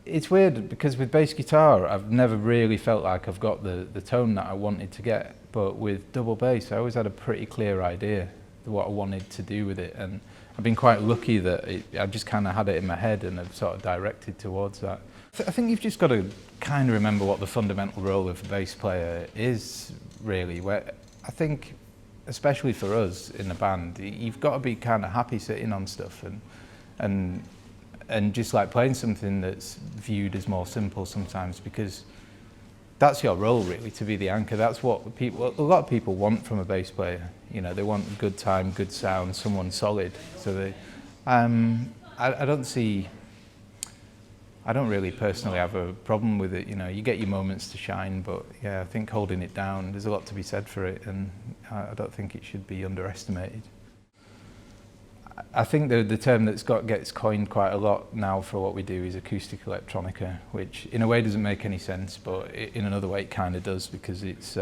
It's weird because with bass guitar, I've never really felt like I've got the tone that I wanted to get. But with double bass, I always had a pretty clear idea of what I wanted to do with it. And I've been quite lucky that I just kind of had it in my head and have sort of directed towards that. I think you've just got to kind of remember what the fundamental role of a bass player is, really. Where I think, especially for us in the band, you've got to be kind of happy sitting on stuff and just like playing something that's viewed as more simple sometimes, because that's your role, really, to be the anchor. That's what a lot of people want from a bass player. You know, they want good time, good sound, someone solid. So I don't really personally have a problem with it. You know, you get your moments to shine, but yeah, I think holding it down, there's a lot to be said for it, and I don't think it should be underestimated. I think the term gets coined quite a lot now for what we do is acoustic electronica, which in a way doesn't make any sense, but in another way it kind of does, because it's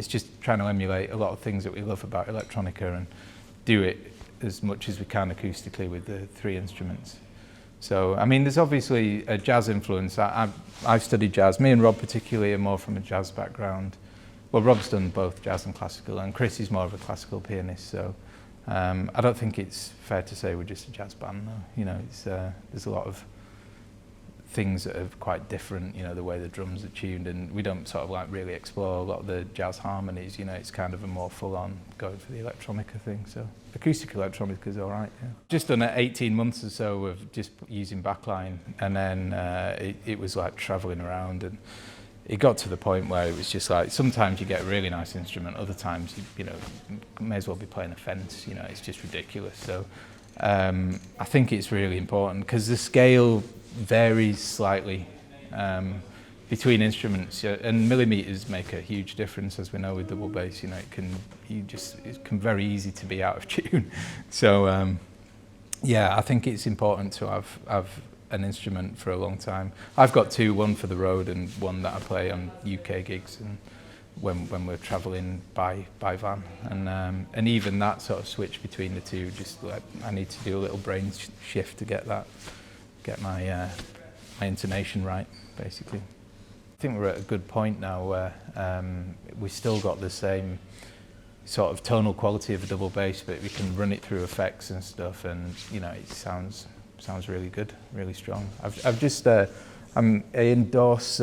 just trying to emulate a lot of things that we love about electronica and do it as much as we can acoustically with the three instruments. So, I mean, there's obviously a jazz influence. I've studied jazz. Me and Rob particularly are more from a jazz background. Well, Rob's done both jazz and classical, and Chris is more of a classical pianist, so I don't think it's fair to say we're just a jazz band, though. You know, there's a lot of things that are quite different, you know, the way the drums are tuned, and we don't sort of like really explore a lot of the jazz harmonies. You know, it's kind of a more full-on going for the electronica thing. So acoustic electronica is all right. Yeah. Just done 18 months or so of just using backline, and then it was like travelling around, and it got to the point where it was just like sometimes you get a really nice instrument, other times you know may as well be playing a fence. You know, it's just ridiculous. So I think it's really important because the scale varies slightly between instruments, and millimeters make a huge difference, as we know with double bass. You know, it can very easy to be out of tune. So yeah, I think it's important to have an instrument for a long time. I've got two, one for the road and one that I play on UK gigs and when we're travelling by van, and even that sort of switch between the two, just like I need to do a little brain shift to get my intonation right, basically. I think we're at a good point now where we still got the same sort of tonal quality of a double bass, but we can run it through effects and stuff, and you know, it sounds really good, really strong. I endorse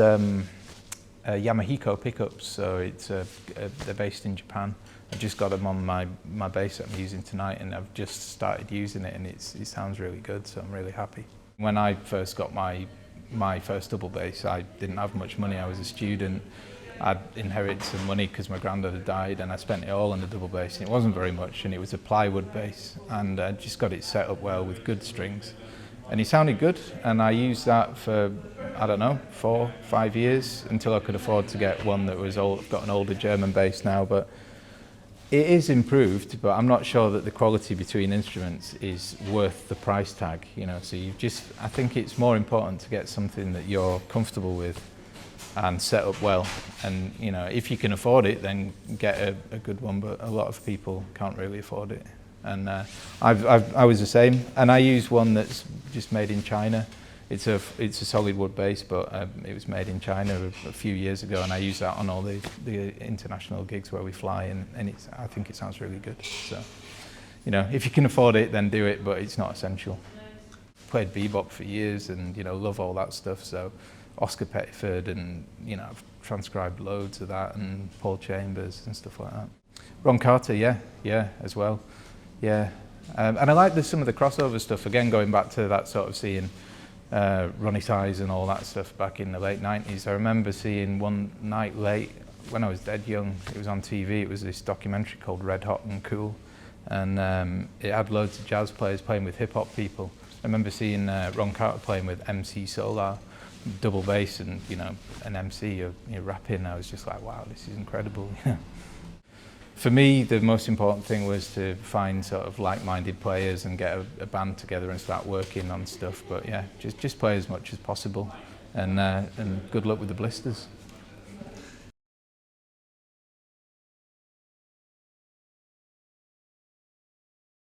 Yamaha pickups, so they're based in Japan. I just got them on my bass that I'm using tonight, and I've just started using it, and it sounds really good, so I'm really happy. When I first got my first double bass, I didn't have much money. I was a student. I'd inherited some money because my granddad had died, and I spent it all on the double bass, and it wasn't very much, and it was a plywood bass, and I just got it set up well with good strings, and it sounded good, and I used that for, I don't know, 4 or 5 years until I could afford to get one that was old. I've got an older German bass now, but it is improved, but I'm not sure that the quality between instruments is worth the price tag, you know. So I think it's more important to get something that you're comfortable with and set up well, and you know, if you can afford it, then get a good one, but a lot of people can't really afford it, and I was the same, and I use one that's just made in China. It's a solid wood bass, but it was made in China a few years ago, and I use that on all the international gigs where we fly, and I think it sounds really good. So, you know, if you can afford it, then do it, but it's not essential. Played bebop for years, and you know, love all that stuff. So, Oscar Pettiford, and you know, I've transcribed loads of that, and Paul Chambers and stuff like that. Ron Carter, yeah, as well, yeah. And I like some of the crossover stuff. Again, going back to that sort of seeing Ronnie Size and all that stuff back in the late 90s. I remember seeing one night late when I was dead young. It was on TV. It was this documentary called Red Hot and Cool, and it had loads of jazz players playing with hip hop people. I remember seeing Ron Carter playing with MC Solar, double bass, and you know, an MC, you know, rapping. I was just like, wow, this is incredible. For me, the most important thing was to find sort of like-minded players and get a band together and start working on stuff. But yeah, just play as much as possible, and good luck with the blisters.